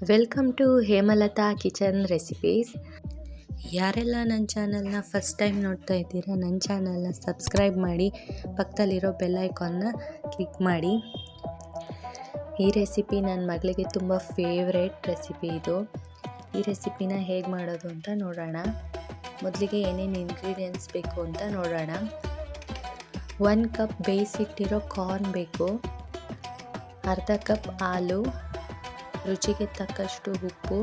Welcome to Hemalatha kitchen recipes. ಯಾರೆಲ್ಲ ನನ್ನ ಚಾನಲ್ನ ಫಸ್ಟ್ ಟೈಮ್ ನೋಡ್ತಾ ಇದ್ದೀರಾ, ನನ್ನ ಚಾನಲ್ನ ಸಬ್ಸ್ಕ್ರೈಬ್ ಮಾಡಿ, ಪಕ್ಕದಲ್ಲಿರೋ ಬೆಲ್ ಐಕಾನ್ನ ಕ್ಲಿಕ್ ಮಾಡಿ. ಈ ರೆಸಿಪಿ ನನ್ನ ಮಗಳಿಗೆ ತುಂಬ ಫೇವ್ರೇಟ್ ರೆಸಿಪಿ ಇದು. ಈ ರೆಸಿಪಿನ ಹೇಗೆ ಮಾಡೋದು ಅಂತ ನೋಡೋಣ. ಮೊದಲಿಗೆ ಏನೇನು ಇಂಗ್ರೀಡಿಯೆಂಟ್ಸ್ ಬೇಕು ಅಂತ ನೋಡೋಣ. 1 ಕಪ್ ಬೇಯಿಸಿಟ್ಟಿರೋ ಕಾರ್ನ್ ಬೇಕು, ಅರ್ಧ ಕಪ್ ಹಾಲು, ರುಚಿಗೆ ತಕ್ಕಷ್ಟು ಉಪ್ಪು,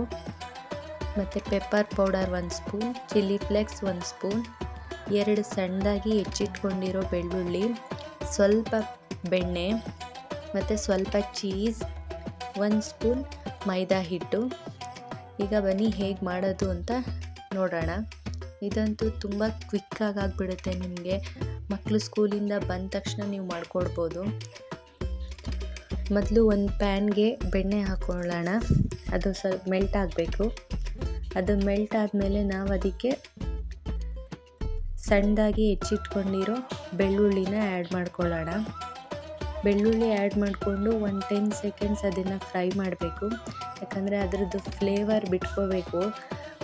ಮತ್ತು pepper powder 1 spoon, chilli flakes 1 spoon, 2 ಸಣ್ಣದಾಗಿ ಹೆಚ್ಚಿಟ್ಕೊಂಡಿರೋ ಬೆಳ್ಳುಳ್ಳಿ, ಸ್ವಲ್ಪ ಬೆಣ್ಣೆ ಮತ್ತು ಸ್ವಲ್ಪ ಚೀಸ್, 1 ಸ್ಪೂನ್ ಮೈದಾ ಹಿಟ್ಟು. ಈಗ ಬನ್ನಿ ಹೇಗೆ ಮಾಡೋದು ಅಂತ ನೋಡೋಣ. ಇದಂತೂ ತುಂಬ ಕ್ವಿಕ್ಕಾಗಿ ಆಗಿಬಿಡುತ್ತೆ. ನಿಮಗೆ ಮಕ್ಕಳು ಸ್ಕೂಲಿಂದ ಬಂದ ತಕ್ಷಣ ನೀವು ಮಾಡಿಕೊಡ್ಬೋದು. ಮೊದಲು ಒಂದು ಪ್ಯಾನ್ಗೆ ಬೆಣ್ಣೆ ಹಾಕ್ಕೊಳ್ಳೋಣ. ಅದು ಸ್ವಲ್ಪ ಮೆಲ್ಟ್ ಆಗಬೇಕು. ಅದು ಮೆಲ್ಟ್ ಆದಮೇಲೆ ನಾವು ಅದಕ್ಕೆ ಸಣ್ಣದಾಗಿ ಹೆಚ್ಚಿಟ್ಕೊಂಡಿರೋ ಬೆಳ್ಳುಳ್ಳಿನ ಆ್ಯಡ್ ಮಾಡ್ಕೊಳ್ಳೋಣ. ಬೆಳ್ಳುಳ್ಳಿ ಆ್ಯಡ್ ಮಾಡಿಕೊಂಡು 10 ಸೆಕೆಂಡ್ಸ್ ಅದನ್ನು ಫ್ರೈ ಮಾಡಬೇಕು. ಯಾಕಂದರೆ ಅದರದ್ದು ಫ್ಲೇವರ್ ಬಿಟ್ಕೋಬೇಕು.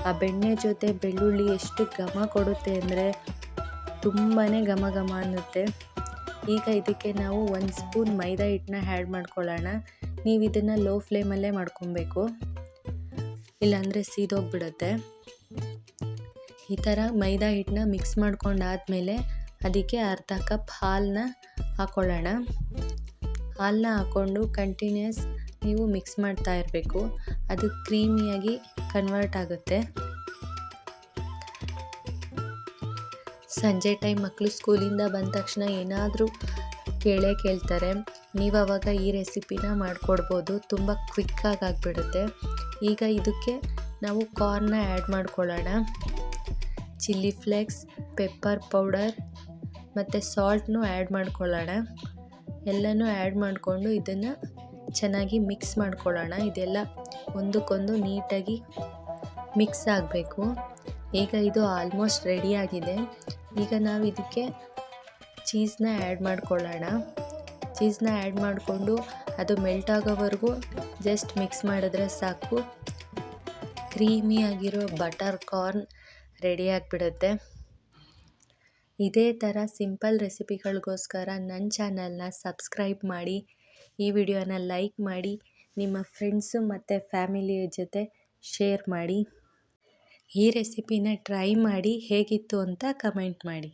ಆ ಬೆಣ್ಣೆ ಜೊತೆ ಬೆಳ್ಳುಳ್ಳಿ ಎಷ್ಟು ಘಮ ಕೊಡುತ್ತೆ ಅಂದರೆ ತುಂಬಾ ಘಮ ಘಮ ಅನ್ನುತ್ತೆ. ಈಗ ಇದಕ್ಕೆ ನಾವು 1 ಸ್ಪೂನ್ ಮೈದಾ ಹಿಟ್ಟನ್ನ ಆ್ಯಡ್ ಮಾಡ್ಕೊಳ್ಳೋಣ. ನೀವು ಇದನ್ನು ಲೋ ಫ್ಲೇಮಲ್ಲೇ ಮಾಡ್ಕೊಬೇಕು, ಇಲ್ಲಾಂದರೆ ಸೀದೋಗ್ಬಿಡುತ್ತೆ. ಈ ಥರ ಮೈದಾ ಹಿಟ್ಟನ್ನ ಮಿಕ್ಸ್ ಮಾಡ್ಕೊಂಡಾದಮೇಲೆ ಅದಕ್ಕೆ ಅರ್ಧ ಕಪ್ ಹಾಲನ್ನ ಹಾಕ್ಕೊಳ್ಳೋಣ. ಹಾಲನ್ನ ಹಾಕ್ಕೊಂಡು ಕಂಟಿನ್ಯೂಸ್ ನೀವು ಮಿಕ್ಸ್ ಮಾಡ್ತಾ ಇರಬೇಕು. ಅದು ಕ್ರೀಮಿಯಾಗಿ ಕನ್ವರ್ಟ್ ಆಗುತ್ತೆ. ಸಂಜೆ ಟೈಮ್ ಮಕ್ಕಳು ಸ್ಕೂಲಿಂದ ಬಂದ ತಕ್ಷಣ ಏನಾದರೂ ಕೇಳ್ತಾರೆ. ನೀವು ಆವಾಗ ಈ ರೆಸಿಪಿನ ಮಾಡಿಕೊಡ್ಬೋದು. ತುಂಬ ಕ್ವಿಕ್ಕಾಗಿ ಆಗಿಬಿಡುತ್ತೆ. ಈಗ ಇದಕ್ಕೆ ನಾವು ಕಾರ್ನ್ನ ಆ್ಯಡ್ ಮಾಡ್ಕೊಳ್ಳೋಣ. ಚಿಲ್ಲಿ ಫ್ಲೇಕ್ಸ್, ಪೆಪ್ಪರ್ ಪೌಡರ್ ಮತ್ತು ಸಾಲ್ಟ್ನೂ ಆ್ಯಡ್ ಮಾಡ್ಕೊಳ್ಳೋಣ. ಎಲ್ಲನೂ ಆ್ಯಡ್ ಮಾಡಿಕೊಂಡು ಇದನ್ನು ಚೆನ್ನಾಗಿ ಮಿಕ್ಸ್ ಮಾಡ್ಕೊಳ್ಳೋಣ. ಇದೆಲ್ಲ ಒಂದಕ್ಕೊಂದು ನೀಟಾಗಿ ಮಿಕ್ಸ್ ಆಗಬೇಕು. ಈಗ ಇದು ಆಲ್ಮೋಸ್ಟ್ ರೆಡಿಯಾಗಿದೆ. ಈಗ ನಾವು ಇದಕ್ಕೆ ಚೀಸ್ನ ಆ್ಯಡ್ ಮಾಡ್ಕೊಳ್ಳೋಣ. ಚೀಸ್ನ ಆ್ಯಡ್ ಮಾಡಿಕೊಂಡು ಅದು ಮೆಲ್ಟ್ ಆಗೋವರೆಗೂ ಜಸ್ಟ್ ಮಿಕ್ಸ್ ಮಾಡಿದ್ರೆ ಸಾಕು. ಕ್ರೀಮಿಯಾಗಿರೋ ಬಟರ್ ಕಾರ್ನ್ ರೆಡಿ ಆಗಿಬಿಡುತ್ತೆ. ಇದೇ ಥರ ಸಿಂಪಲ್ ರೆಸಿಪಿಗಳಿಗೋಸ್ಕರ ನನ್ನ ಚಾನಲ್ನ ಸಬ್ಸ್ಕ್ರೈಬ್ ಮಾಡಿ, ಈ ವಿಡಿಯೋನ ಲೈಕ್ ಮಾಡಿ, ನಿಮ್ಮ ಫ್ರೆಂಡ್ಸು ಮತ್ತು ಫ್ಯಾಮಿಲಿಯ ಜೊತೆ ಶೇರ್ ಮಾಡಿ. ಈ ರೆಸಿಪಿನ ಟ್ರೈ ಮಾಡಿ ಹೇಗಿತ್ತು ಅಂತ ಕಮೆಂಟ್ ಮಾಡಿ.